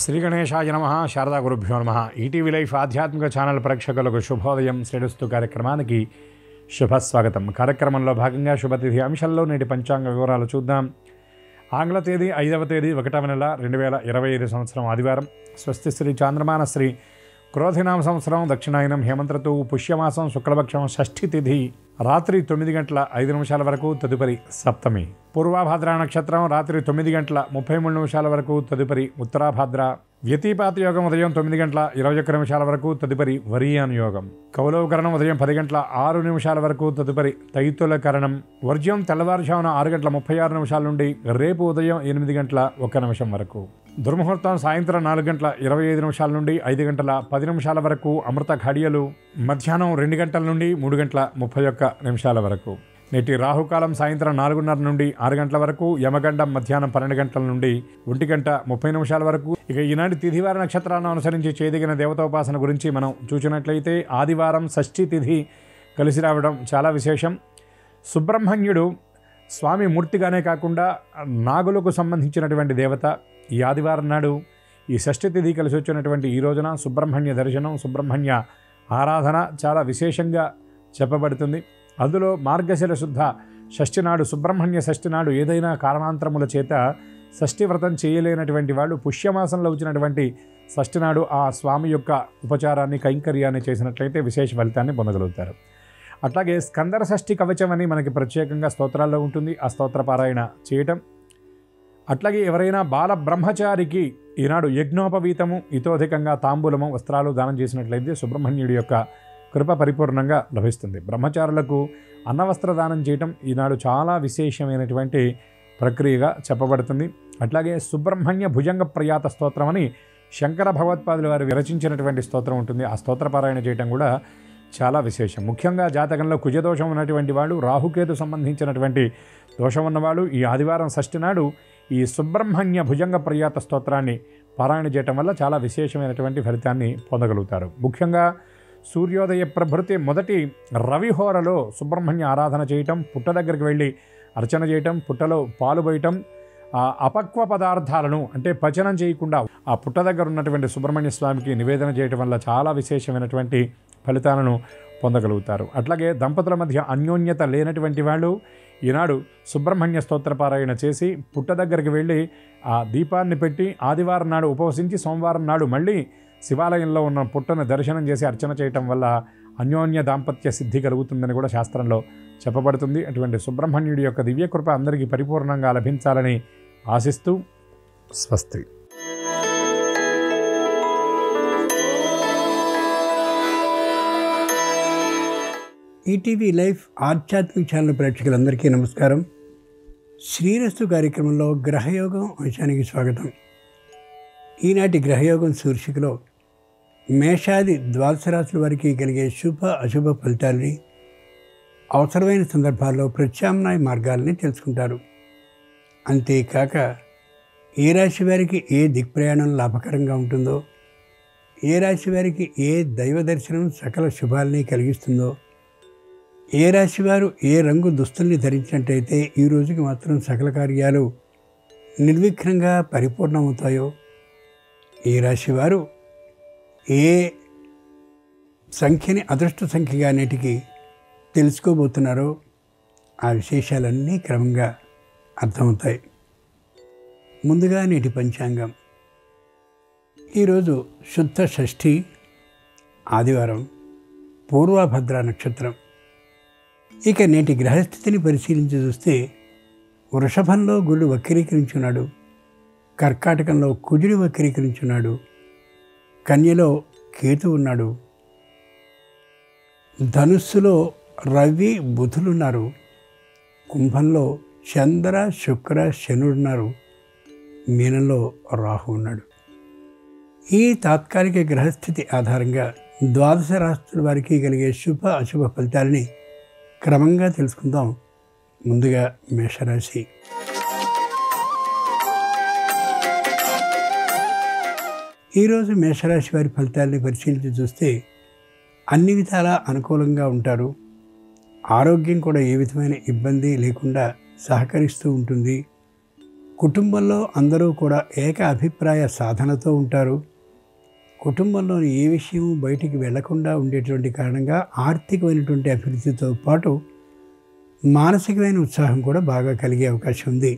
శ్రీ గణేశాయ నమః. శారదా గురుభ్యో నమః. ఈటీవీ లైఫ్ ఆధ్యాత్మిక ఛానల్ ప్రేక్షకులకు శుభోదయం శ్రేణుస్తు కార్యక్రమానికి శుభస్వాగతం. కార్యక్రమంలో భాగంగా శుభతిథి అంశంలో నేటి పంచాంగ వివరాలు చూద్దాం. ఆంగ్ల తేదీ 5వ తేదీ 1వ నెల 2025 సంవత్సరం ఆదివారం. స్వస్తి శ్రీ చాంద్రమాన శ్రీ క్రోధినామ సంవత్సరం దక్షిణాయనం హేమంత ఋతువు పుష్యమాసం శుక్లపక్షం షష్ఠి తిథి రాత్రి 9:05 వరకు, తదుపరి సప్తమి. పూర్వాభాద్ర నక్షత్రం రాత్రి 9:33 వరకు, తదుపరి ఉత్తరాభాద్ర. వ్యతిపాత యోగం ఉదయం 9:21 వరకు, తదుపరి వరీయాన్ యోగం. కౌలవకరణం ఉదయం 10:06 వరకు, తదుపరి తైతులకరణం. వర్జ్యం తెల్లవారుజామున 6:36 నుండి రేపు ఉదయం 8:01 వరకు. దుర్ముహూర్తం సాయంత్రం 4:25 నుండి 5:10 వరకు. అమృత ఘడియలు మధ్యాహ్నం 2 గంటల నుండి 3:31 వరకు. నేటి రాహుకాలం సాయంత్రం 4:30 నుండి 6 గంటల వరకు. యమగండం మధ్యాహ్నం 12 గంటల నుండి 1:30 వరకు. ఇక ఈనాటి తిథివార నక్షత్రాలను అనుసరించి చేయదగిన దేవతోపాసన గురించి మనం చూసినట్లయితే ఆదివారం షష్ఠి తిథి కలిసి రావడం చాలా విశేషం. సుబ్రహ్మణ్యుడు స్వామి మూర్తిగానే కాకుండా నాగులకు సంబంధించినటువంటి దేవత. ఈ ఆదివారం నాడు ఈ షష్ఠి తిథి కలిసి వచ్చినటువంటి ఈ రోజున సుబ్రహ్మణ్య దర్శనం, సుబ్రహ్మణ్య ఆరాధన చాలా విశేషంగా చెప్పబడుతుంది. అందులో మార్గశిర శుద్ధ షష్ఠి నాడు, సుబ్రహ్మణ్య షష్ఠి నాడు ఏదైనా కారణాంతరముల చేత షష్ఠి వ్రతం చేయలేనటువంటి వాళ్ళు పుష్యమాసంలో వచ్చినటువంటి షష్ఠి నాడు ఆ స్వామి యొక్క ఉపచారాన్ని, కైంకర్యాన్ని చేసినట్లయితే విశేష ఫలితాన్ని పొందగలుగుతారు. అట్లాగే స్కందర షష్ఠి కవచం అని మనకి ప్రత్యేకంగా స్తోత్రాల్లో ఉంటుంది. ఆ స్తోత్ర పారాయణ చేయటం. అట్లాగే ఎవరైనా బాల బ్రహ్మచారికి ఈనాడు యజ్ఞోపవీతము, ఇతోధికంగా తాంబూలము, వస్త్రాలు దానం చేసినట్లయితే సుబ్రహ్మణ్యుడి యొక్క కృప పరిపూర్ణంగా లభిస్తుంది. బ్రహ్మచారులకు అన్నవస్త్ర దానం చేయటం ఈనాడు చాలా విశేషమైనటువంటి ప్రక్రియగా చెప్పబడుతుంది. అట్లాగే సుబ్రహ్మణ్య భుజంగ ప్రయాత స్తోత్రం అని శంకర భగవత్పాదులు వారు విరచించినటువంటి స్తోత్రం ఉంటుంది. ఆ స్తోత్ర పారాయణ చేయటం కూడా చాలా విశేషం. ముఖ్యంగా జాతకంలో కుజదోషం ఉన్నటువంటి వాళ్ళు, రాహుకేతు సంబంధించినటువంటి దోషం ఉన్నవాళ్ళు ఈ ఆదివారం షష్ఠి నాడు ఈ సుబ్రహ్మణ్య భుజంగ ప్రయాత స్తోత్రాన్ని పారాయణ చేయటం వల్ల చాలా విశేషమైనటువంటి ఫలితాన్ని పొందగలుగుతారు. ముఖ్యంగా సూర్యోదయ ప్రభృతి మొదటి రవిహోరలో సుబ్రహ్మణ్య ఆరాధన చేయటం, పుట్ట దగ్గరికి వెళ్ళి అర్చన చేయటం, పుట్టలో పాలు పోయటం, అపక్వ పదార్థాలను అంటే పచనం చేయకుండా ఆ పుట్ట దగ్గర ఉన్నటువంటి సుబ్రహ్మణ్య స్వామికి నివేదన చేయటం వల్ల చాలా విశేషమైనటువంటి ఫలితాలను పొందగలుగుతారు. అట్లాగే దంపతుల మధ్య అన్యోన్యత లేనటువంటి వాళ్ళు ఈనాడు సుబ్రహ్మణ్య స్తోత్ర పారాయణ చేసి పుట్ట దగ్గరికి వెళ్ళి ఆ దీపాన్ని పెట్టి ఆదివారం నాడు ఉపవసించి సోమవారం నాడు మళ్ళీ శివాలయంలో ఉన్న పుట్టను దర్శనం చేసి అర్చన చేయటం వల్ల అన్యోన్య దాంపత్య సిద్ధి కలుగుతుందని కూడా శాస్త్రంలో చెప్పబడుతుంది. అటువంటి సుబ్రహ్మణ్యుడి యొక్క దివ్యకృప అందరికీ పరిపూర్ణంగా లభించాలని ఆశిస్తూ స్వస్తి. ఈటీవీ లైఫ్ ఆధ్యాత్మిక ఛానల్ ప్రేక్షకులందరికీ నమస్కారం. శ్రీరస్తు కార్యక్రమంలో గ్రహయోగం అంశానికి స్వాగతం. ఈనాటి గ్రహయోగం శీర్షికలో మేషాది ద్వాదశ రాశుల వారికి కలిగే శుభ అశుభ ఫలితాలని, అవసరమైన సందర్భాల్లో ప్రత్యామ్నాయ మార్గాలని తెలుసుకుంటారు. అంతేకాక ఏ రాశి వారికి ఏ దిక్ప్రయాణం లాభకరంగా ఉంటుందో, ఏ రాశి వారికి ఏ దైవ దర్శనం సకల శుభాలని కలిగిస్తుందో, ఏ రాశివారు ఏ రంగు దుస్తుల్ని ధరించినట్టయితే ఈ రోజుకి మాత్రం సకల కార్యాలు నిర్విఘ్నంగా పరిపూర్ణమవుతాయో, ఏ రాశివారు ఏ సంఖ్యని అదృష్ట సంఖ్యగా నేటికి తెలుసుకోబోతున్నారో ఆ విశేషాలన్నీ క్రమంగా అర్థమవుతాయి. ముందుగా నేటి పంచాంగం. ఈరోజు శుద్ధ షష్ఠి ఆదివారం, పూర్వభద్ర నక్షత్రం. ఇక నేటి గ్రహస్థితిని పరిశీలించి చూస్తే వృషభంలో గురుడు వక్రీకరించున్నాడు, కర్కాటకంలో కుజుడు వక్రీకరించున్నాడు, కన్యలో కేతు ఉన్నాడు, ధనుస్సులో రవి బుధులున్నారు, కుంభంలో చంద్ర శుక్ర శనుడున్నారు, మీనంలో రాహు ఉన్నాడు. ఈ తాత్కాలిక గ్రహస్థితి ఆధారంగా ద్వాదశ రాశుల వారికి కలిగే శుభ అశుభ ఫలితాలని క్రమంగా తెలుసుకుందాం. ముందుగా మేషరాశి. ఈరోజు మేషరాశి వారి ఫలితాలని పరిశీలించి చూస్తే అన్ని విధాలా అనుకూలంగా ఉంటారు. ఆరోగ్యం కూడా ఏ విధమైన ఇబ్బంది లేకుండా సహకరిస్తూ ఉంటుంది. కుటుంబంలో అందరూ కూడా ఏక అభిప్రాయ సాధనతో ఉంటారు. కుటుంబంలోని ఏ విషయం బయటికి వెళ్లకుండా ఉండేటువంటి కారణంగా ఆర్థికమైనటువంటి అభివృద్ధితో పాటు మానసికమైన ఉత్సాహం కూడా బాగా కలిగే అవకాశం ఉంది.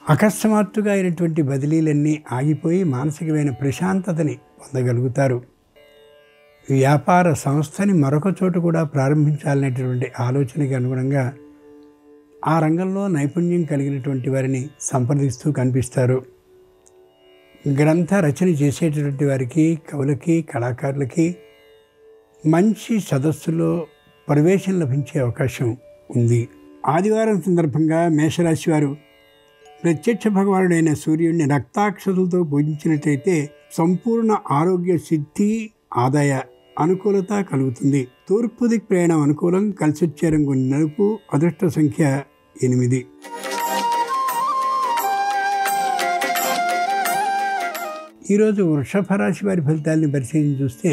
అకస్మాత్తుగా అయినటువంటి బదిలీలన్నీ ఆగిపోయి మానసికమైన ప్రశాంతతని పొందగలుగుతారు. వ్యాపార సంస్థని మరొక చోటు కూడా ప్రారంభించాలనేటువంటి ఆలోచనకి అనుగుణంగా ఆ రంగంలో నైపుణ్యం కలిగినటువంటి వారిని సంప్రదిస్తూ కనిపిస్తారు. గ్రంథ రచన చేసేటటువంటి వారికి, కవులకి, కళాకారులకి మంచి సదస్సులో ప్రవేశం లభించే అవకాశం ఉంది. ఆదివారం సందర్భంగా మేషరాశి వారు ప్రత్యక్ష భగవానుడైన సూర్యుడిని రక్తాక్షతలతో పూజించినట్లయితే సంపూర్ణ ఆరోగ్య సిద్ధి, ఆదాయ అనుకూలత కలుగుతుంది. తూర్పు దిక్ ప్రయాణం అనుకూలం. కలిసొచ్చే రంగు నలుపు. అదృష్ట సంఖ్య 8. ఈరోజు వృషభ రాశి వారి ఫలితాలని పరిశీలించి చూస్తే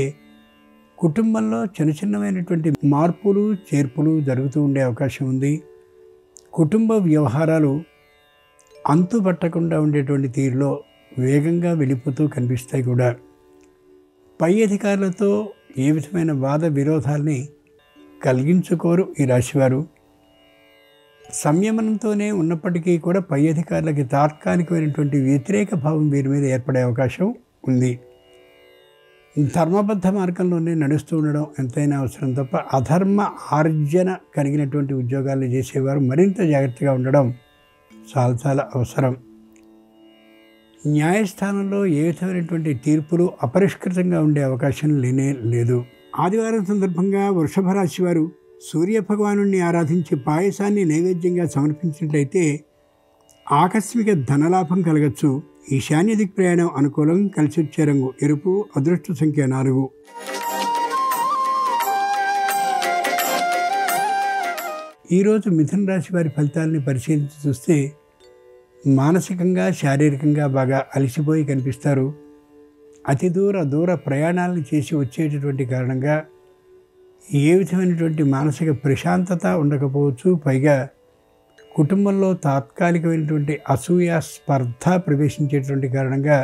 కుటుంబంలో చిన్న చిన్నమైనటువంటి మార్పులు చేర్పులు జరుగుతూ ఉండే అవకాశం ఉంది. కుటుంబ వ్యవహారాలు అంతుపట్టకుండా ఉండేటువంటి తీరులో వేగంగా వెళ్ళిపోతూ కనిపిస్తాయి కూడా. పై అధికారులతో ఏ విధమైన వాద విరోధాలని కలిగించుకోరు ఈ రాశివారు. సంయమనంతోనే ఉన్నప్పటికీ కూడా పై అధికారులకి తాత్కాలికమైనటువంటి వ్యతిరేక భావం వీరి మీద ఏర్పడే అవకాశం ఉంది. ధర్మబద్ధ మార్గంలోనే నడుస్తూ ఉండడం ఎంతైనా అవసరం తప్ప అధర్మ ఆర్జన కలిగినటువంటి ఉద్యోగాలను చేసేవారు మరింత జాగ్రత్తగా ఉండడం చాలా చాలా అవసరం. న్యాయస్థానంలో ఏ విధమైనటువంటి తీర్పులు అపరిష్కృతంగా ఉండే అవకాశం లేనే లేదు. ఆదివారం సందర్భంగా వృషభ రాశి వారు సూర్యభగవాను ఆరాధించి పాయసాన్ని నైవేద్యంగా సమర్పించినట్లయితే ఆకస్మిక ధనలాభం కలగచ్చు. ఈశాన్య దిక్ ప్రయాణం అనుకూలం. కలిసొచ్చే రంగు ఎరుపు. అదృష్ట సంఖ్య 4. ఈరోజు మిథున రాశి వారి ఫలితాలని పరిశీలించి చూస్తే మానసికంగా శారీరకంగా బాగా అలసిపోయి కనిపిస్తారు. అతి దూర ప్రయాణాలను చేసి వచ్చేటటువంటి కారణంగా ఏ విధమైనటువంటి మానసిక ప్రశాంతత ఉండకపోవచ్చు. పైగా కుటుంబంలో తాత్కాలికమైనటువంటి అసూయ స్పర్ధ ప్రవేశించేటువంటి కారణంగా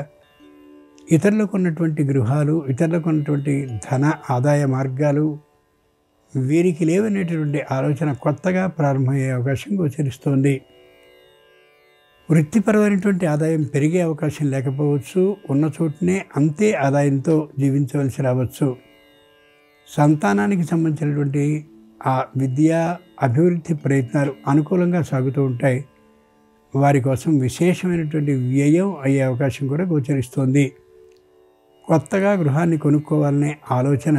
ఇతరులకు ఉన్నటువంటి గృహాలు, ఇతరులకు ఉన్నటువంటి ధన ఆదాయ మార్గాలు వీరికి లేవనేటటువంటి ఆలోచన కొత్తగా ప్రారంభమయ్యే అవకాశం గోచరిస్తోంది. వృత్తిపరమైనటువంటి ఆదాయం పెరిగే అవకాశం లేకపోవచ్చు. ఉన్న చోటునే అంతే ఆదాయంతో జీవించవలసి రావచ్చు. సంతానానికి సంబంధించినటువంటి ఆ విద్యా అభివృద్ధి ప్రయత్నాలు అనుకూలంగా సాగుతూ ఉంటాయి. వారి కోసం విశేషమైనటువంటి వ్యయం అయ్యే అవకాశం కూడా గోచరిస్తోంది. కొత్తగా గృహాన్ని కొనుక్కోవాలనే ఆలోచన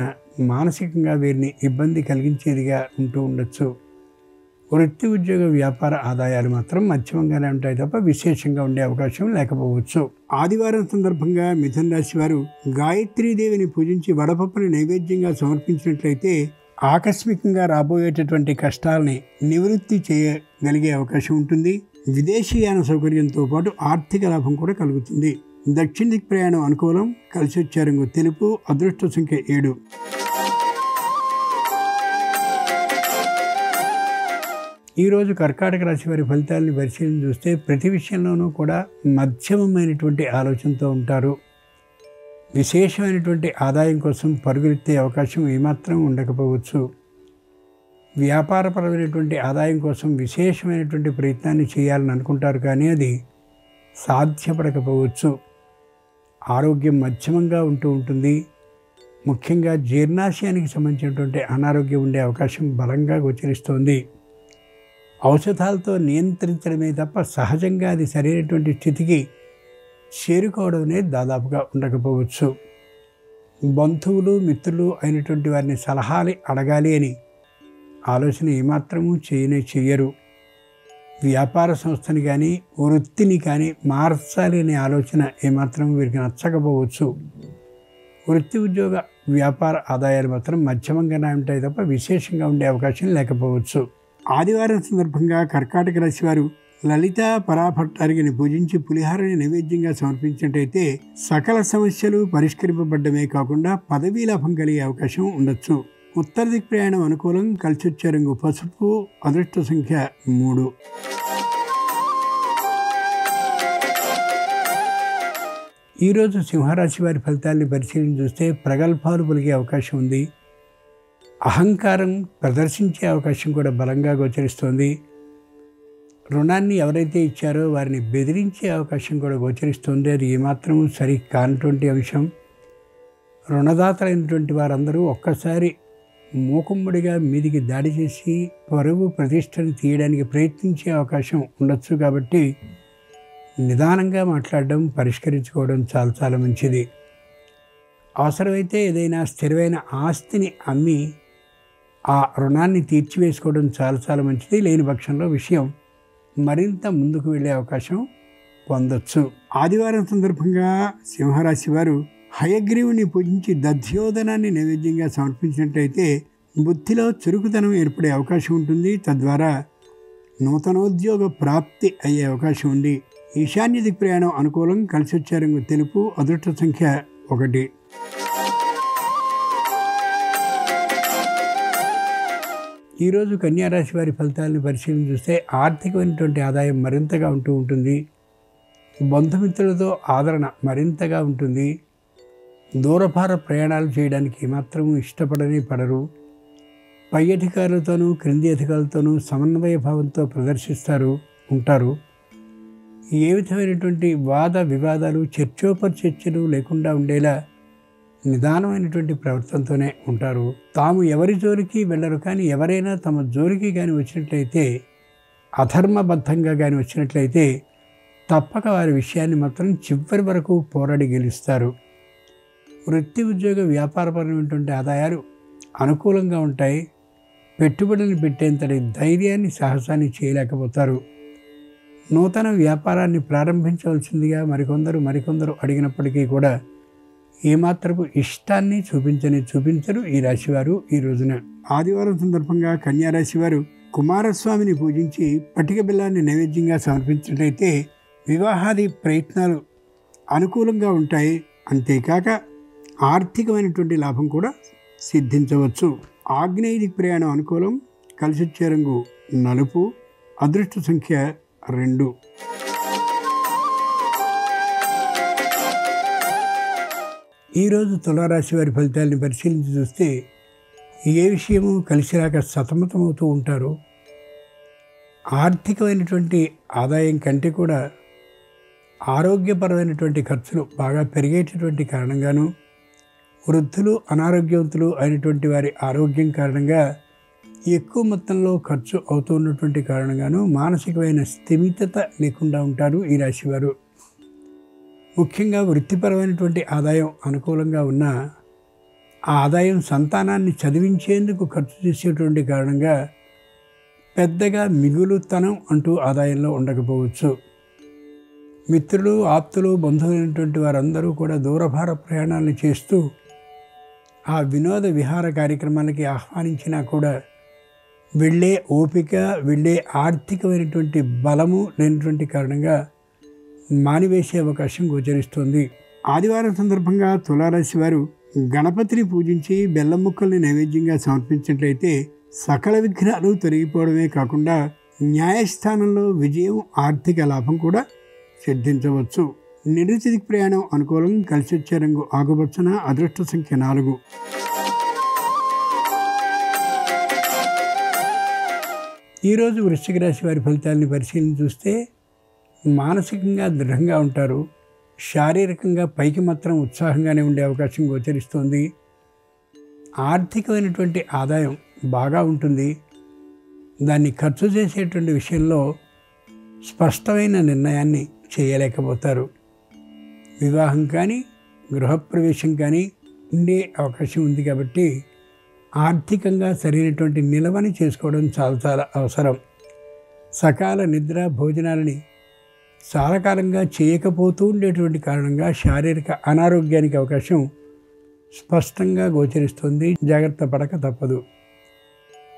మానసికంగా వీరిని ఇబ్బంది కలిగించేదిగా ఉంటూ ఉండొచ్చు. వృత్తి ఉద్యోగ వ్యాపార ఆదాయాలు మాత్రం మధ్యమంగానే ఉంటాయి తప్ప విశేషంగా ఉండే అవకాశం లేకపోవచ్చు. ఆదివారం సందర్భంగా మిథున రాశి వారు గాయత్రీదేవిని పూజించి వడపప్పుని నైవేద్యంగా సమర్పించినట్లయితే ఆకస్మికంగా రాబోయేటటువంటి కష్టాలని నివృత్తి చేయగలిగే అవకాశం ఉంటుంది. విదేశీయాన సౌకర్యంతో పాటు ఆర్థిక లాభం కూడా కలుగుతుంది. దక్షిణ దిక్ ప్రయాణం అనుకూలం. కలిసొచ్చే రంగు తెలుపు. అదృష్ట సంఖ్య 7. ఈరోజు కర్కాటక రాశి వారి ఫలితాలని పరిశీలన చూస్తే ప్రతి విషయంలోనూ కూడా మధ్యమమైనటువంటి ఆలోచనతో ఉంటారు. విశేషమైనటువంటి ఆదాయం కోసం పరుగులెత్తే అవకాశం ఏమాత్రం ఉండకపోవచ్చు. వ్యాపారపరమైనటువంటి ఆదాయం కోసం విశేషమైనటువంటి ప్రయత్నాన్ని చేయాలని అనుకుంటారు, కానీ అది సాధ్యపడకపోవచ్చు. ఆరోగ్యం మధ్యమంగా ఉంటూ ఉంటుంది. ముఖ్యంగా జీర్ణాశయానికి సంబంధించినటువంటి అనారోగ్యం ఉండే అవకాశం బలంగా గోచరిస్తోంది. ఔషధాలతో నియంత్రించడమే తప్ప సహజంగా అది సరైనటువంటి స్థితికి చేరుకోవడం అనేది దాదాపుగా ఉండకపోవచ్చు. బంధువులు మిత్రులు అయినటువంటి వారిని సలహాలు అడగాలి అని ఆలోచన ఏమాత్రము చెయ్యరు. వ్యాపార సంస్థని కానీ వృత్తిని కానీ మార్చాలి అనే ఆలోచన ఏమాత్రం వీరికి నచ్చకపోవచ్చు. వృత్తి ఉద్యోగ వ్యాపార ఆదాయాలు మాత్రం మధ్యమంగానే ఉంటాయి తప్ప విశేషంగా ఉండే అవకాశం లేకపోవచ్చు. ఆదివారం సందర్భంగా కర్కాటక రాశి వారు లలిత పరాభట్టారిని పూజించి పులిహారని నైవేద్యంగా సమర్పించినట్టయితే సకల సమస్యలు పరిష్కరింపబడ్డమే కాకుండా పదవీ లాభం కలిగే అవకాశం ఉండొచ్చు. ఉత్తర దిక్ ప్రయాణం అనుకూలం. కలిసొచ్చే రంగు పసుపు. అదృష్ట సంఖ్య 3. ఈరోజు సింహరాశి వారి ఫలితాలని పరిశీలించి చూస్తే ప్రగల్భాలు పలికే అవకాశం ఉంది. అహంకారం ప్రదర్శించే అవకాశం కూడా బలంగా గోచరిస్తోంది. రుణాన్ని ఎవరైతే ఇచ్చారో వారిని బెదిరించే అవకాశం కూడా గోచరిస్తుంది. అది ఏమాత్రం సరి కానటువంటి అంశం. రుణదాతలైనటువంటి వారందరూ ఒక్కసారి మూకుమ్మడిగా మీదికి దాడి చేసి పరువు ప్రతిష్టను తీయడానికి ప్రయత్నించే అవకాశం ఉండొచ్చు. కాబట్టి నిదానంగా మాట్లాడడం, పరిష్కరించుకోవడం చాలా చాలా మంచిది. అవసరమైతే ఏదైనా స్థిరమైన ఆస్తిని అమ్మి ఆ రుణాన్ని తీర్చివేసుకోవడం చాలా చాలా మంచిది. లేని పక్షంలో విషయం మరింత ముందుకు వెళ్ళే అవకాశం పొందొచ్చు. ఆదివారం సందర్భంగా సింహరాశి వారు హయగ్రీవుని పూజించి దధ్యోదనాన్ని నైవేద్యంగా సమర్పించినట్లయితే బుద్ధిలో చురుకుతనం ఏర్పడే అవకాశం ఉంటుంది. తద్వారా నూతనోద్యోగ ప్రాప్తి అయ్యే అవకాశం ఉంది. ఈశాన్య దిక్ ప్రయాణం అనుకూలం. కలిసి వచ్చే రంగు తెలుపు. అదృష్ట సంఖ్య 1. ఈరోజు కన్యారాశి వారి ఫలితాలను పరిశీలన చూస్తే ఆర్థికమైనటువంటి ఆదాయం మరింతగా ఉంటుంది. బంధుమిత్రులతో ఆదరణ మరింతగా ఉంటుంది. దూరభార ప్రయాణాలు చేయడానికి మాత్రం ఇష్టపడని పడరు. పై అధికారులతోనూ క్రింది అధికారులతోనూ సమన్వయ భావంతో ఉంటారు. ఏ విధమైనటువంటి వాద వివాదాలు చర్చోపచర్చలు లేకుండా ఉండేలా నిదానమైనటువంటి ప్రవర్తనతోనే ఉంటారు. తాము ఎవరి జోలికి వెళ్ళరు. కానీ ఎవరైనా తమ జోలికి కానీ వచ్చినట్లయితే, అధర్మబద్ధంగా కానీ వచ్చినట్లయితే తప్పక వారి విషయాన్ని మాత్రం చివరి వరకు పోరాడి గెలుస్తారు. వృత్తి ఉద్యోగ వ్యాపారపరమైనటువంటి ఆదాయాలు అనుకూలంగా ఉంటాయి. పెట్టుబడులను పెట్టేంతటి ధైర్యాన్ని సాహసాన్ని చేయలేకపోతారు. నూతన వ్యాపారాన్ని ప్రారంభించవలసిందిగా మరికొందరు అడిగినప్పటికీ కూడా ఏమాత్రపు ఇష్టాన్ని చూపించరు ఈ రాశివారు. ఈ రోజున ఆదివారం సందర్భంగా కన్యారాశి వారు కుమారస్వామిని పూజించి పటిక బెల్లాన్ని నైవేద్యంగా సమర్పించినట్లయితే వివాహాది ప్రయత్నాలు అనుకూలంగా ఉంటాయి. అంతేకాక ఆర్థికమైనటువంటి లాభం కూడా సిద్ధించవచ్చు. ఆగ్నేయ దిక్ ప్రయాణం అనుకూలం. కలిసి వచ్చే రంగు నలుపు. అదృష్ట సంఖ్య 2. ఈరోజు తులారాశి వారి ఫలితాలను పరిశీలించి చూస్తే ఏ విషయము కలిసిరాక సతమతమవుతూ ఉంటారు. ఆర్థికమైనటువంటి ఆదాయం కంటే కూడా ఆరోగ్యపరమైనటువంటి ఖర్చులు బాగా పెరిగేటటువంటి కారణంగాను, వృద్ధులు అనారోగ్యవంతులు అయినటువంటి వారి ఆరోగ్యం కారణంగా ఎక్కువ మొత్తంలో ఖర్చు అవుతున్నటువంటి కారణంగాను మానసికమైన స్థిమితత లేకుండా ఉంటారు ఈ రాశివారు. ముఖ్యంగా వృత్తిపరమైనటువంటి ఆదాయం అనుకూలంగా ఉన్న ఆ ఆదాయం సంతానాన్ని చదివించేందుకు ఖర్చు చేసేటువంటి కారణంగా పెద్దగా మిగులుతనం అంటూ ఆదాయంలో ఉండకపోవచ్చు. మిత్రులు, ఆప్తులు, బంధువులైనటువంటి వారందరూ కూడా దూరభార ప్రయాణాలను చేస్తూ ఆ వినోద విహార కార్యక్రమాలకి ఆహ్వానించినా కూడా వెళ్ళే ఓపిక, వెళ్ళే ఆర్థికమైనటువంటి బలము లేనటువంటి కారణంగా మానివేసే అవకాశం గోచరిస్తుంది. ఆదివారం సందర్భంగా తులారాశి వారు గణపతిని పూజించి బెల్లం ముక్కల్ని నైవేద్యంగా సమర్పించినట్లయితే సకల విఘ్నాలు తొలగిపోవడమే కాకుండా న్యాయస్థానంలో విజయం, ఆర్థిక లాభం కూడా సిద్ధించవచ్చు. నిరుతి దిక్ ప్రయాణం అనుకూలం. కలిసి వచ్చే రంగు ఆకుపచ్చన. అదృష్ట సంఖ్య 4. ఈరోజు వృశ్చిక రాశి వారి ఫలితాలను పరిశీలించి చూస్తే మానసికంగా దృఢంగా ఉంటారు. శారీరకంగా పైకి మాత్రం ఉత్సాహంగానే ఉండే అవకాశం గోచరిస్తుంది. ఆర్థికమైనటువంటి ఆదాయం బాగా ఉంటుంది. దాన్ని ఖర్చు చేసేటువంటి విషయంలో స్పష్టమైన నిర్ణయాన్ని చేయలేకపోతారు. వివాహం కానీ గృహప్రవేశం కానీ ఉండే అవకాశం ఉంది. కాబట్టి ఆర్థికంగా సరైనటువంటి నిలవని చేసుకోవడం చాలా చాలా అవసరం. సకాల నిద్ర, భోజనాలని చాలా కాలంగా చేయకపోతూ ఉండేటువంటి కారణంగా శారీరక అనారోగ్యానికి అవకాశం స్పష్టంగా గోచరిస్తుంది. జాగ్రత్త పడక తప్పదు.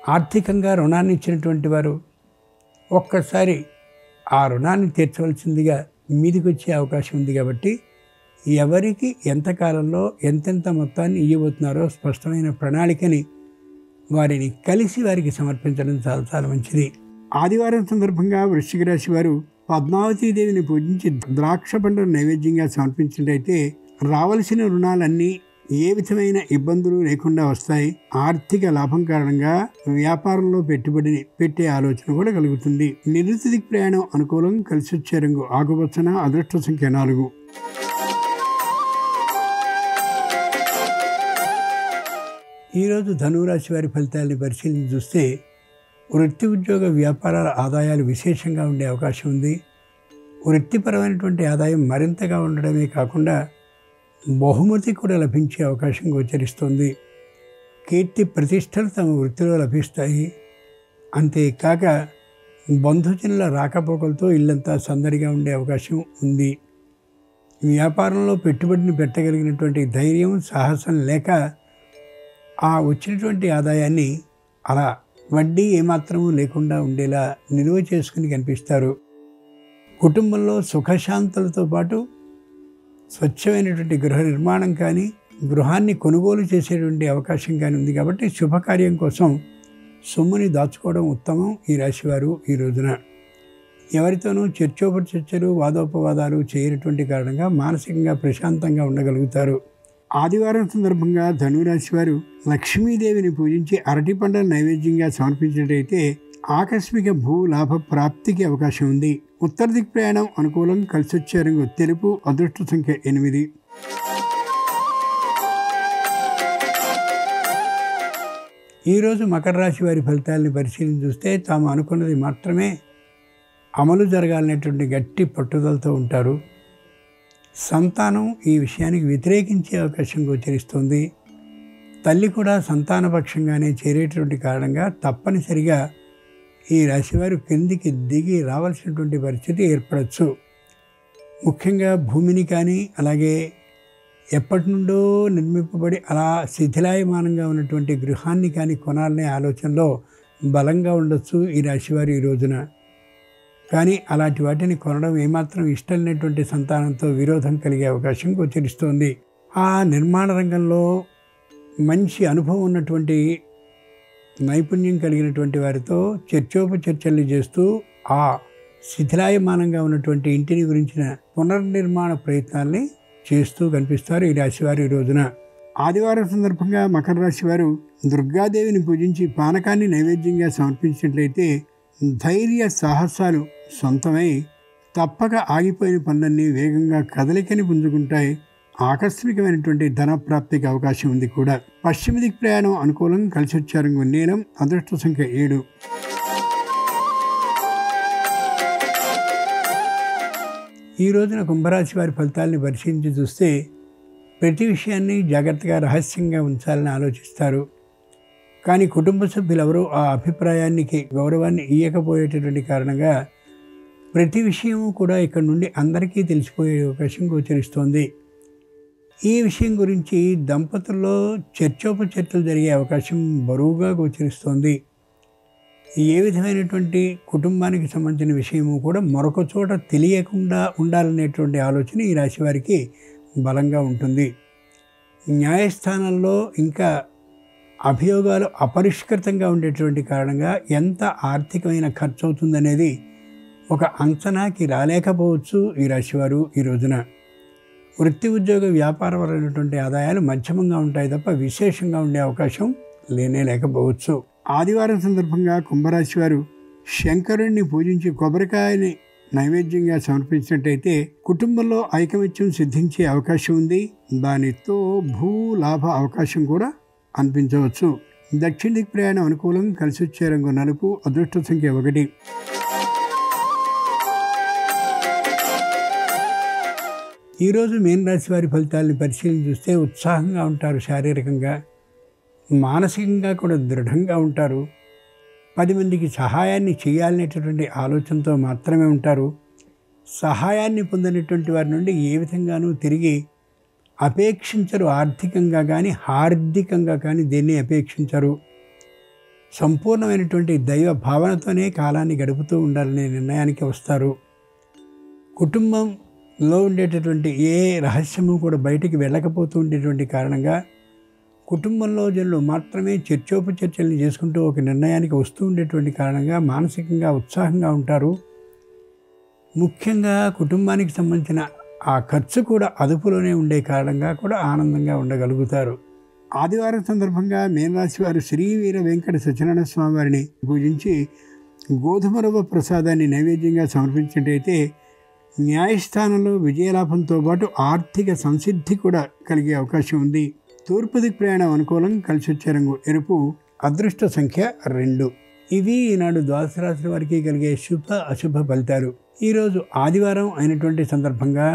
ఆర్థికంగా రుణాన్ని ఇచ్చినటువంటి వారు ఒక్కసారి ఆ రుణాన్ని తీర్చవలసిందిగా మీదికి వచ్చే అవకాశం ఉంది. కాబట్టి ఎవరికి ఎంతకాలంలో ఎంతెంత మొత్తాన్ని ఇవ్వబోతున్నారో స్పష్టమైన ప్రణాళికని వారిని కలిసి వారికి సమర్పించడం చాలా చాలా మంచిది. ఆదివారం సందర్భంగా వృశ్చిక రాశి వారు పద్మావతీదేవిని పూజించి ద్రాక్ష పండును నైవేద్యంగా సమర్పించినట్టయితే రావలసిన రుణాలన్నీ ఏ విధమైన ఇబ్బందులు లేకుండా వస్తాయి. ఆర్థిక లాభం కారణంగా వ్యాపారంలో పెట్టుబడిని పెట్టే ఆలోచన కూడా కలుగుతుంది. నిరుతి దిక్ ప్రయాణం అనుకూలం. కలిసి వచ్చే రంగు ఆకుపచ్చన. అదృష్ట సంఖ్య 4. ఈరోజు ధనురాశి వారి ఫలితాలని పరిశీలించి చూస్తే వృత్తి ఉద్యోగ వ్యాపారాల ఆదాయాలు విశేషంగా ఉండే అవకాశం ఉంది. వృత్తిపరమైనటువంటి ఆదాయం మరింతగా ఉండడమే కాకుండా బహుమతి కూడా లభించే అవకాశం గోచరిస్తుంది. కీర్తి ప్రతిష్టలు తమ వృత్తిలో లభిస్తాయి. అంతేకాక బంధుజనుల రాకపోకలతో ఇల్లంతా సందడిగా ఉండే అవకాశం ఉంది. వ్యాపారంలో పెట్టుబడిని పెట్టగలిగినటువంటి ధైర్యం సాహసం లేక ఆ వచ్చినటువంటి ఆదాయాన్ని అలా వడ్డీ ఏమాత్రమూ లేకుండా ఉండేలా నిలువ చేసుకుని కనిపిస్తారు. కుటుంబంలో సుఖశాంతులతో పాటు స్వచ్ఛమైనటువంటి గృహ నిర్మాణం కానీ గృహాన్ని కొనుగోలు చేసేటువంటి అవకాశం కానీ ఉంది. కాబట్టి శుభకార్యం కోసం సొమ్ముని దాచుకోవడం ఉత్తమం. ఈ రాశివారు ఈ రోజున ఎవరితోనూ చర్చోపచర్చలు వాదోపవాదాలు చేయనటువంటి కారణంగా మానసికంగా ప్రశాంతంగా ఉండగలుగుతారు. ఆదివారం సందర్భంగా ధనురాశి వారు లక్ష్మీదేవిని పూజించి అరటి పండ్లను నైవేద్యంగా సమర్పించినట్టయితే ఆకస్మిక భూ లాభ ప్రాప్తికి అవకాశం ఉంది. ఉత్తర దిక్ ప్రయాణం అనుకూలం. కలిసి వచ్చే రంగు తెలుపు. అదృష్ట సంఖ్య 8. ఈరోజు మకర రాశి వారి ఫలితాలని పరిశీలించి చూస్తే తాము అనుకున్నది మాత్రమే అమలు జరగాలనేటువంటి గట్టి పట్టుదలతో ఉంటారు. సంతానం ఈ విషయానికి వ్యతిరేకించే అవకాశం గోచరిస్తుంది. తల్లి కూడా సంతానపక్షంగానే చేరేటువంటి కారణంగా తప్పనిసరిగా ఈ రాశివారు కిందికి దిగి రావాల్సినటువంటి పరిస్థితి ఏర్పడవచ్చు. ముఖ్యంగా భూమిని కానీ అలాగే ఎప్పటి నుండో నిర్మింపబడి అలా శిథిలాయమానంగా ఉన్నటువంటి గృహాన్ని కానీ కొనాలనే ఆలోచనలో బలంగా ఉండొచ్చు ఈ రాశివారు ఈ రోజున. కానీ అలాంటి వాటిని కొనడం ఏమాత్రం ఇష్టం లేనటువంటి సంతానంతో విరోధం కలిగే అవకాశం గోచరిస్తోంది. ఆ నిర్మాణ రంగంలో మంచి అనుభవం ఉన్నటువంటి నైపుణ్యం కలిగినటువంటి వారితో చర్చోపచర్చల్ని చేస్తూ ఆ శిథిలాయమానంగా ఉన్నటువంటి ఇంటిని గురించిన పునర్నిర్మాణ ప్రయత్నాల్ని చేస్తూ కనిపిస్తారు ఈ రాశివారు ఈ రోజున. ఆదివారం సందర్భంగా మకర రాశి వారు దుర్గాదేవిని పూజించి పానకాన్ని నైవేద్యంగా సమర్పించినట్లయితే ధైర్య సాహసాలు సొంతమై తప్పక ఆగిపోయిన పనులన్నీ వేగంగా కదలికని పుంజుకుంటాయి. ఆకస్మికమైనటువంటి ధన ప్రాప్తికి అవకాశం ఉంది కూడా. పశ్చిమ దిక్ ప్రయాణం అనుకూలం. కలిసి వచ్చే రంగు నీలం. అదృష్ట సంఖ్య 7. ఈ రోజున కుంభరాశి వారి ఫలితాలని పరిశీలించి చూస్తే ప్రతి విషయాన్ని జాగ్రత్తగా రహస్యంగా ఉంచాలని ఆలోచిస్తారు. కానీ కుటుంబ సభ్యులు ఎవరూ ఆ అభిప్రాయానికి గౌరవాన్ని ఇవ్వకపోయేటటువంటి కారణంగా ప్రతి విషయము కూడా ఇక్కడ నుండి అందరికీ తెలిసిపోయే అవకాశం గోచరిస్తోంది. ఈ విషయం గురించి దంపతుల్లో చర్చోపచర్చలు జరిగే అవకాశం బరువుగా గోచరిస్తోంది. ఏ విధమైనటువంటి కుటుంబానికి సంబంధించిన విషయము కూడా మరొక చోట తెలియకుండా ఉండాలనేటువంటి ఆలోచన ఈ రాశి వారికి బలంగా ఉంటుంది. న్యాయస్థానంలో ఇంకా అభియోగాలు అపరిష్కృతంగా ఉండేటువంటి కారణంగా ఎంత ఆర్థికమైన ఖర్చు అవుతుందనేది ఒక అంచనాకి రాలేకపోవచ్చు ఈ రాశివారు ఈ రోజున. వృత్తి ఉద్యోగ వ్యాపారపరమైనటువంటి ఆదాయాలు మధ్యమంగా ఉంటాయి తప్ప విశేషంగా ఉండే అవకాశం లేకపోవచ్చు. ఆదివారం సందర్భంగా కుంభరాశి వారు శంకరుణ్ణి పూజించి కొబ్బరికాయని నైవేద్యంగా సమర్పించినట్టయితే కుటుంబంలో ఐకమత్యం సిద్ధించే అవకాశం ఉంది. దానితో భూ లాభ అవకాశం కూడా అనిపించవచ్చు. దక్షిణ దిక్ ప్రయాణం అనుకూలం. కలిసి వచ్చే రంగు నలుపు. అదృష్ట సంఖ్య 1. ఈరోజు మీన రాశి వారి ఫలితాలని పరిశీలన చూస్తే ఉత్సాహంగా ఉంటారు. శారీరకంగా మానసికంగా కూడా దృఢంగా ఉంటారు. 10 మందికి సహాయాన్ని చేయాలనేటటువంటి ఆలోచనతో మాత్రమే ఉంటారు. సహాయాన్ని పొందినటువంటి వారి నుండి ఏ విధంగానూ తిరిగి అపేక్షించరు. ఆర్థికంగా కానీ హార్దికంగా కానీ దేన్ని అపేక్షించరు. సంపూర్ణమైనటువంటి దైవ భావనతోనే కాలాన్ని గడుపుతూ ఉండాలనే నిర్ణయానికి వస్తారు. కుటుంబంలో ఉండేటటువంటి ఏ రహస్యము కూడా బయటికి వెళ్ళకపోతూ ఉండేటువంటి కారణంగా కుటుంబంలో జనులు మాత్రమే చర్చోపచర్చల్ని చేసుకుంటూ ఒక నిర్ణయానికి వస్తూ ఉండేటువంటి కారణంగా మానసికంగా ఉత్సాహంగా ఉంటారు. ముఖ్యంగా కుటుంబానికి సంబంధించిన ఆ ఖర్చు కూడా అదుపులోనే ఉండే కారణంగా కూడా ఆనందంగా ఉండగలుగుతారు. ఆదివారం సందర్భంగా మీనరాశి వారు శ్రీ వీర వెంకట సత్యనారాయణ స్వామి వారిని పూజించి గోధుమ రవ్వ ప్రసాదాన్ని నైవేద్యంగా సమర్పించినట్టయితే న్యాయస్థానంలో విజయలాభంతో పాటు ఆర్థిక సంసిద్ధి కూడా కలిగే అవకాశం ఉంది. తూర్పు దిక్కు ప్రయాణం అనుకూలం. కలిసి వచ్చే రంగు ఎరుపు. అదృష్ట సంఖ్య 2. ఇవి ఈనాడు ద్వాదశ రాశుల వారికి కలిగే శుభ అశుభ ఫలితాలు. ఈరోజు ఆదివారం అయినటువంటి సందర్భంగా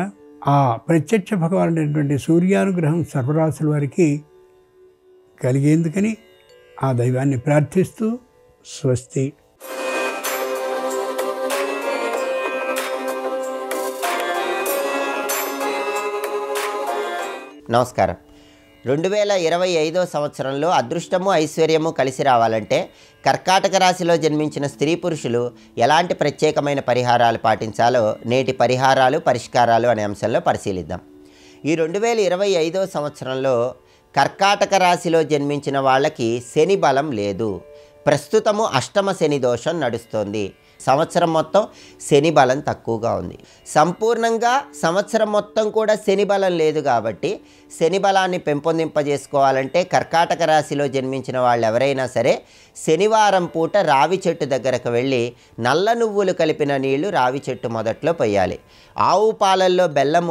ఆ ప్రత్యక్ష భగవానుడైనటువంటి సూర్యానుగ్రహం సర్వరాశుల వారికి కలిగేందుకని ఆ దైవాన్ని ప్రార్థిస్తూ స్వస్తి. నమస్కారం. 2025 సంవత్సరంలో అదృష్టము ఐశ్వర్యము కలిసి రావాలంటే కర్కాటక రాశిలో జన్మించిన స్త్రీ పురుషులు ఎలాంటి ప్రత్యేకమైన పరిహారాలు పాటించాలో నేటి పరిహారాలు పరిష్కారాలు అనే అంశంలో పరిశీలిద్దాం. ఈ 2025 సంవత్సరంలో కర్కాటక రాశిలో జన్మించిన వాళ్ళకి శని బలం లేదు. ప్రస్తుతము అష్టమ శని దోషం నడుస్తోంది. సంవత్సరం మొత్తం శని బలం తక్కువగా ఉంది. సంపూర్ణంగా సంవత్సరం మొత్తం కూడా శని బలం లేదు కాబట్టి శని బలాన్ని పెంపొందింపజేసుకోవాలంటే కర్కాటక రాశిలో జన్మించిన వాళ్ళు ఎవరైనా సరే శనివారం పూట రావి చెట్టు దగ్గరకు వెళ్ళి నల్ల నువ్వులు కలిపిన నీళ్లు రావి చెట్టు మొదట్లో పోయాలి. ఆవు పాలల్లో బెల్లం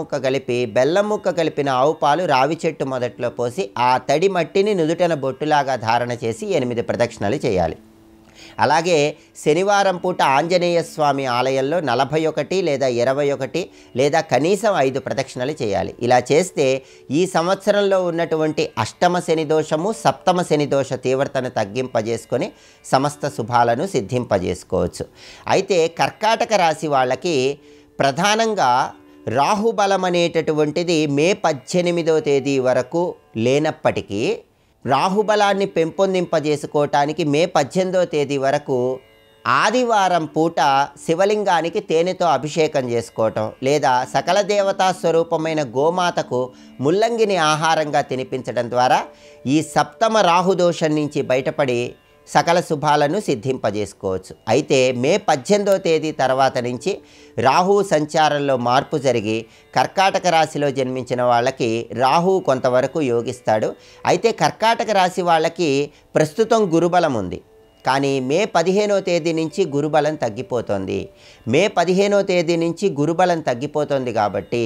ముక్క కలిపిన ఆవు పాలు రావి చెట్టు మొదట్లో పోసి ఆ తడి మట్టిని నుదుటన బొట్టులాగా ధారణ చేసి 8 ప్రదక్షిణలు చేయాలి. అలాగే శనివారం పూట ఆంజనేయ స్వామి ఆలయంలో 41 లేదా 21 లేదా కనీసం 5 ప్రదక్షిణలు చేయాలి. ఇలా చేస్తే ఈ సంవత్సరంలో ఉన్నటువంటి అష్టమ శని దోషము సప్తమ శని దోష తీవ్రతను తగ్గింపజేసుకొని సమస్త శుభాలను సిద్ధింపజేసుకోవచ్చు. అయితే కర్కాటక రాశి వాళ్ళకి ప్రధానంగా రాహుబలం అనేటటువంటిది మే 18వ తేదీ వరకు లేనప్పటికీ రాహుబలాన్ని పెంపొందింపజేసుకోవటానికి మే 18వ తేదీ వరకు ఆదివారం పూట శివలింగానికి తేనెతో అభిషేకం చేసుకోవటం లేదా సకల దేవతా స్వరూపమైన గోమాతకు ముల్లంగిని ఆహారంగా తినిపించడం ద్వారా ఈ సప్తమ రాహుదోషం నుంచి బయటపడి సకల శుభాలను సిద్ధింపజేసుకోవచ్చు. అయితే మే 18వ తేదీ తర్వాత నుంచి రాహు సంచారంలో మార్పు జరిగి కర్కాటక రాశిలో జన్మించిన వాళ్ళకి రాహు కొంతవరకు యోగిస్తాడు. అయితే కర్కాటక రాశి వాళ్ళకి ప్రస్తుతం గురుబలం ఉంది. కానీ మే 15వ తేదీ నుంచి గురుబలం తగ్గిపోతుంది. మే 15వ తేదీ నుంచి గురుబలం తగ్గిపోతుంది కాబట్టి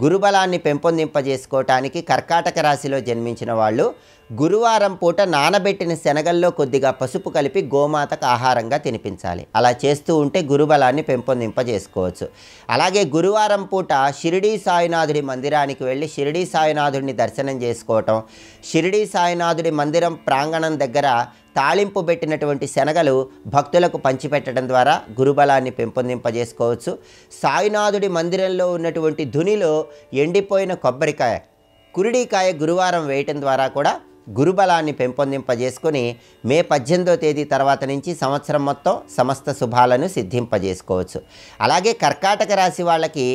గురుబలాన్ని పెంపొందింపజేసుకోవటానికి కర్కాటక రాశిలో జన్మించిన వాళ్ళు గురువారం పూట నానబెట్టిన శనగల్లో కొద్దిగా పసుపు కలిపి గోమాతకు ఆహారంగా తినిపించాలి. అలా చేస్తూ ఉంటే గురుబలాన్ని పెంపొందింపజేసుకోవచ్చు. అలాగే గురువారం పూట షిరిడీ సాయినాథుడి మందిరానికి వెళ్ళి షిరిడీ సాయినాథుడిని దర్శనం చేసుకోవటం, షిరిడీ సాయినాథుడి మందిరం ప్రాంగణం దగ్గర తాళింపు పెట్టినటువంటి శనగలు భక్తులకు పంచిపెట్టడం ద్వారా గురుబలాన్ని పెంపొందింపజేసుకోవచ్చు. సాయినాథుడి మందిరంలో ఉన్నటువంటి ధునిలో ఎండిపోయిన కొబ్బరికాయ, కురిడికాయ గురువారం వేయటం ద్వారా కూడా గురుబలాన్ని పెంపొందింపజేసుకొని మే 18వ తేదీ తర్వాత నుంచి సంవత్సరం మొత్తం సమస్త శుభాలను సిద్ధింపజేసుకోవచ్చు. అలాగే కర్కాటక రాశి వాళ్ళకి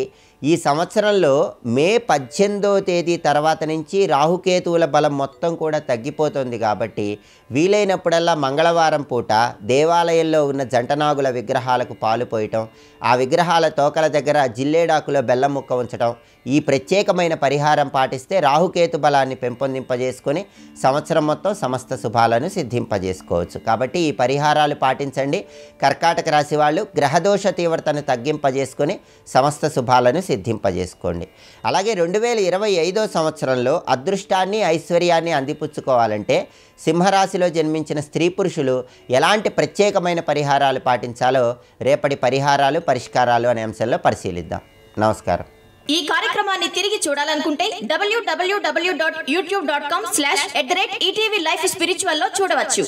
ఈ సంవత్సరంలో మే 18వ తేదీ తర్వాత నుంచి రాహుకేతువుల బలం మొత్తం కూడా తగ్గిపోతుంది కాబట్టి వీలైనప్పుడల్లా మంగళవారం పూట దేవాలయంలో ఉన్న జంటనాగుల విగ్రహాలకు పాలు పోయటం, ఆ విగ్రహాల తోకల దగ్గర జిల్లేడాకులో బెల్లం ముక్క ఉంచటం, ఈ ప్రత్యేకమైన పరిహారం పాటిస్తే రాహుకేతు బలాన్ని పెంపొందింపజేసుకొని సంవత్సరం మొత్తం సమస్త శుభాలను సిద్ధింపజేసుకోవచ్చు. కాబట్టి ఈ పరిహారాలు పాటించండి. కర్కాటక రాశి వాళ్ళు గ్రహదోష తీవ్రతను తగ్గింపజేసుకొని సమస్త శుభాలను సిద్ధింపజేసుకోండి. అలాగే 2025 సంవత్సరంలో అదృష్టాన్ని ఐశ్వర్యాన్ని అందిపుచ్చుకోవాలంటే సింహరాశిలో జన్మించిన స్త్రీ పురుషులు ఎలాంటి ప్రత్యేకమైన పరిహారాలు పాటించాలో రేపటి పరిహారాలు పరిష్కారాలు అనే అంశంలో పరిశీలిద్దాం. నమస్కారం. ఈ కార్యక్రమాన్ని తిరిగి చూడాలనుకుంటే www.youtube.com/ETV Life Spiritual లో చూడవచ్చు.